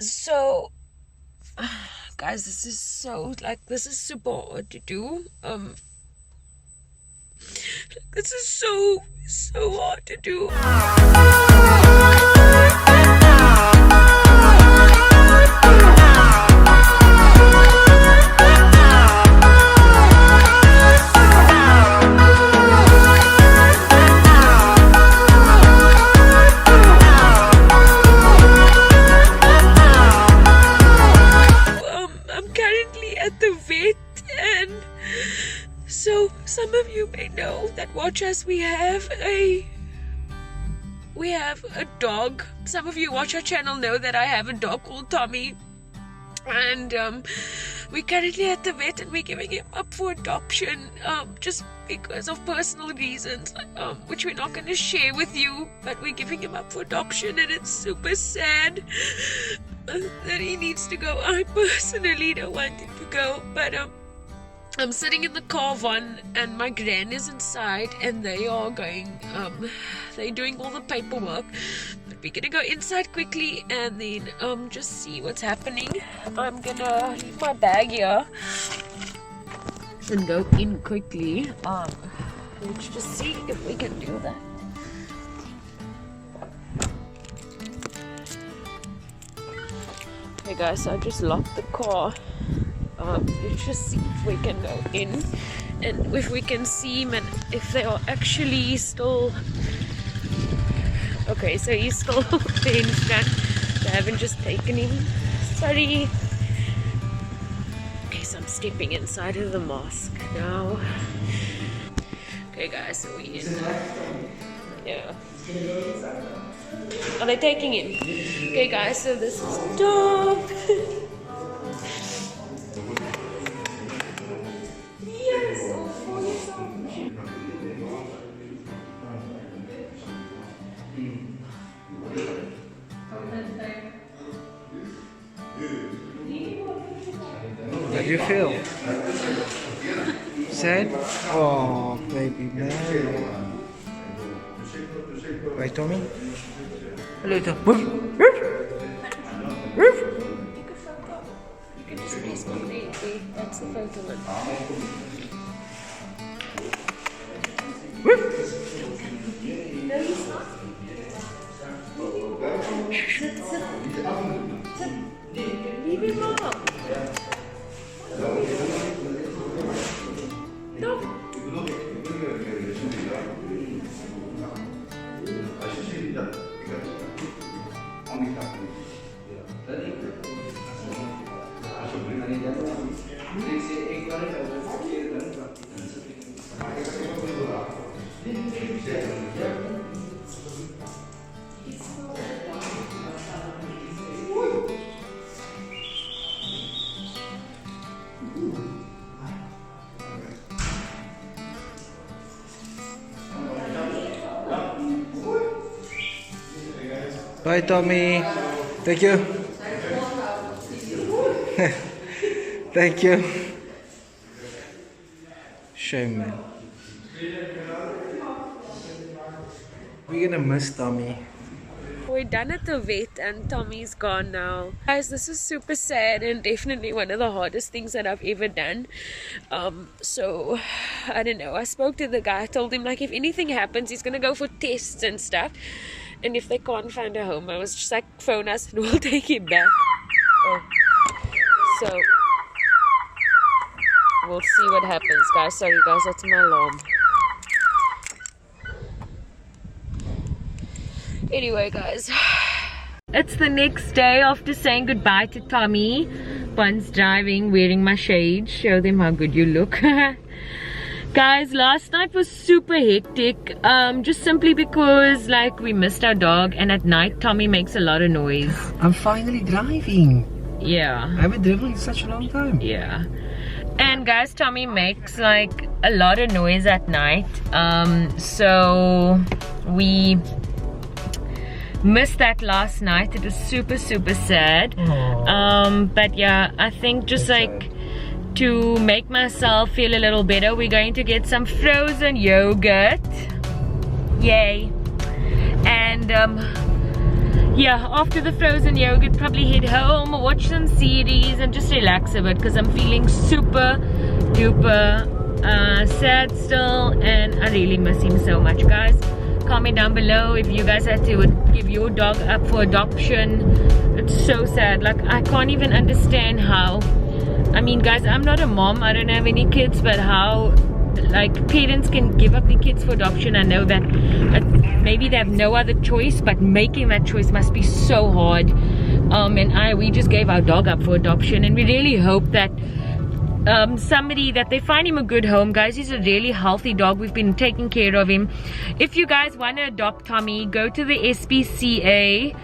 So, guys, this is super hard to do. This is so hard to do. I'm currently at the vet, and so some of you may know that watch us. We have a dog. Some of you watch our channel know that I have a dog called Tommy, and we're currently at the vet, and we're giving him up for adoption, just because of personal reasons, which we're not going to share with you, but we're giving him up for adoption, and it's super sad that he needs to go. I personally don't want him to go, but I'm sitting in the car one, and my gran is inside, and they are going, they're doing all the paperwork. But we're gonna go inside quickly and then just see what's happening. I'm gonna leave my bag here and go in quickly. Let's just see if we can do that. Okay guys, so I just locked the car. Let's just see if we can go in and if we can see him and if they are actually still okay. So he's still there in front. They haven't just taken him. Sorry. Okay, so I'm stepping inside of the mosque now. Okay guys, so we're in. Yeah. Are they taking him? Okay guys, so this is dog. How do you feel? Sad? Oh, baby Mary. Right, Tommy? Hello, Tommy. Woof. Woof. Woof. You can just press my name. That's the photo one. Woof. No, he's not. Sit. Leave him up. No. Bye, Tommy. Thank you. Thank you. Shame, man. We're gonna miss Tommy. We're done at the vet and Tommy's gone now. Guys, this is super sad and definitely one of the hardest things that I've ever done. So, I don't know. I spoke to the guy. I told him, like, if anything happens, he's gonna go for tests and stuff. And if they can't find a home, I was just like, phone us and we'll take him back. Oh. So, we'll see what happens, guys. Sorry, guys, that's my alarm. Anyway, guys, it's the next day after saying goodbye to Tommy. Bun's driving, wearing my shades. Show them how good you look. Guys, last night was super hectic, just simply because, like, we missed our dog, and at night Tommy makes a lot of noise. I'm finally driving. Yeah. I haven't driven in such a long time. Yeah. And guys, Tommy makes like a lot of noise at night. So we missed that last night. It was super sad. But yeah, I think just like to make myself feel a little better, we're going to get some frozen yogurt. Yay. And yeah, after the frozen yogurt, probably head home, watch some series and just relax a bit because I'm feeling super duper sad still, and I really miss him so much. Guys, comment down below if you guys had to give your dog up for adoption. It's so sad. Like, I can't even understand how. I mean, guys, I'm not a mom, I don't have any kids, but how like parents can give up their kids for adoption. I know that maybe they have no other choice, but making that choice must be so hard. And we just gave our dog up for adoption, and we really hope that somebody, that they find him a good home. Guys, he's a really healthy dog. We've been taking care of him. If you guys want to adopt Tommy, go to the SPCA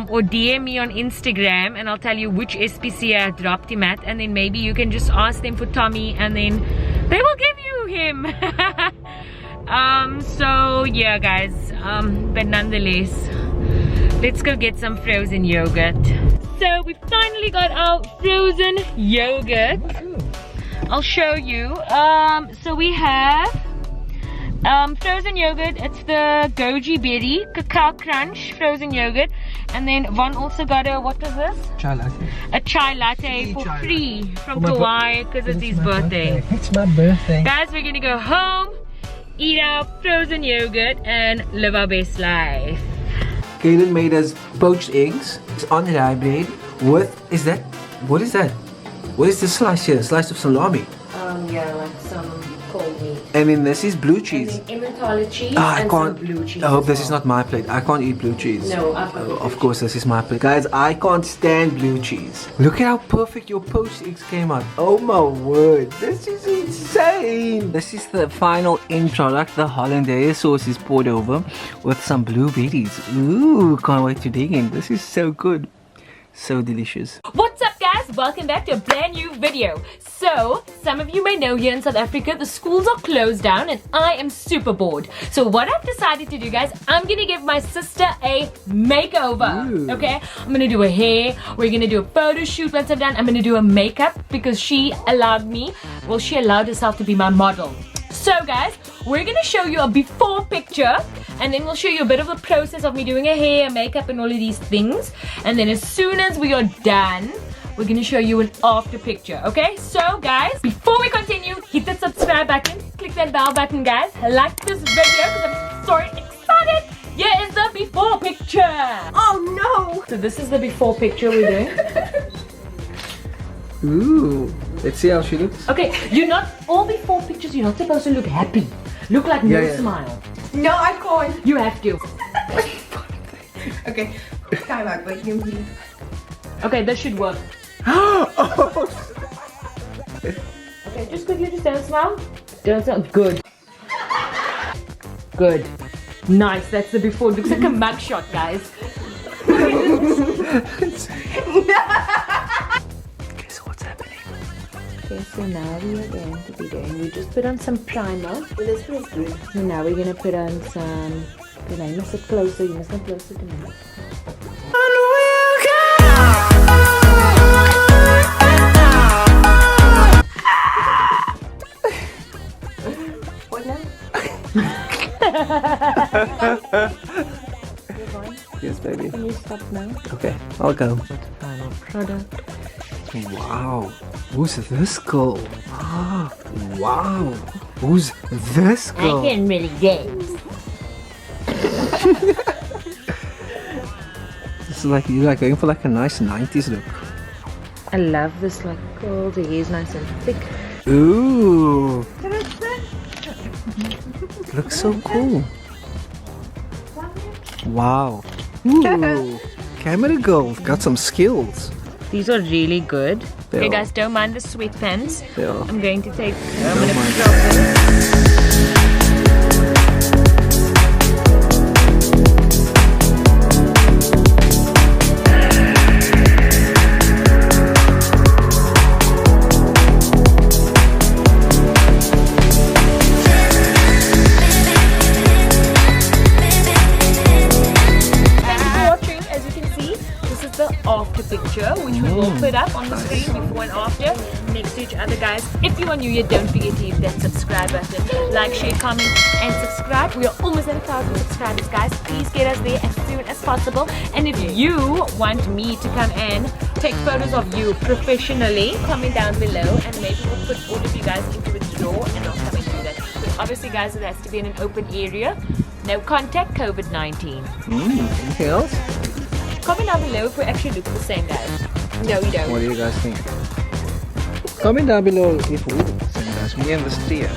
or DM me on Instagram and I'll tell you which SPCA I dropped him at, and then maybe you can just ask them for Tommy and then they will give you him. So yeah guys, but nonetheless, let's go get some frozen yogurt. So we finally got our frozen yogurt. I'll show you. So we have frozen yogurt. It's the goji berry cacao crunch frozen yogurt, and then Von also got a, what was this? Chai latte. A chai latte for chai free from my Kauai because it's his birthday. It's my birthday. Guys, we're gonna go home, eat our frozen yogurt, and live our best life. Kaden made us poached eggs. It's on rye bread with, what is that? What is this slice here? A slice of salami. Yeah, like some cold meat. And then this is blue cheese. And then Emmentaler cheese I and can't. some blue cheese. I hope as this is well. not my plate. I can't eat blue cheese. No, I've got blue of course, this is my plate. Guys, I can't stand blue cheese. Look at how perfect your poached eggs came out. Oh my word, this is insane. This is the final end product. The hollandaise sauce is poured over with some blueberries. Ooh, can't wait to dig in. This is so good. So delicious. What's up guys, welcome back to a brand new video. So, some of you may know here in South Africa, the schools are closed down and I am super bored. So what I've decided to do guys, I'm gonna give my sister a makeover. Ooh. Okay, I'm gonna do her hair, we're gonna do a photo shoot once I'm done, I'm gonna do her makeup because she allowed herself to be my model. So guys, we're gonna show you a before picture, and then we'll show you a bit of the process of me doing her hair, makeup and all of these things. And then as soon as we are done, we're gonna show you an after picture, okay? So guys, before we continue, hit the subscribe button, click that bell button guys, like this video because I'm so excited. Here is the before picture. Oh no! So this is the before picture we're doing. Ooh, let's see how she looks. Okay, all before pictures, you're not supposed to look happy. Look like no smile. No, I can't. You have to. Okay, time out. Wait, you please. Okay, this should work. Okay, just could you just don't smile? Don't smile. Good. Good. Nice, that's the before. Looks like a mug shot, guys. Guess what's happening? Okay, so now we are going to be doing, we just put on some primer. Well, this feels good. So now we're going to put on some, okay, now you must sit closer, you must come closer to me. What now? Yes, baby. Can you stop now? Okay, I'll go. Final product. Wow, who's this girl? Wow, who's this girl? I can really games. This is like, you're like going for like a nice 90s look. I love this, like, oh, the hair is nice and thick. Ooh, looks so cool. Wow. Ooh, camera girl, got some skills. These are really good. They Okay are. guys, don't mind the sweatpants. They are. I'm going to take, I'm Don't going to mind. drop them. Thank you for watching. As you can see, this is the after picture. picture, which we will put up on the screen before and after, next to each other, guys. If you are new here, don't forget to hit that subscribe button. Like, share, comment, and subscribe. We are almost at 1,000 subscribers, guys. Please get us there as soon as possible. And if you want me to come and take photos of you professionally, comment down below, and maybe we'll put all of you guys into a draw, and I'll come and do that. But obviously, guys, it has to be in an open area. No contact, COVID-19. Anything else? Comment down below if we actually look the same, guys. No, we don't. What do you guys think? Comment down below if we look the same, guys. Me and the steer.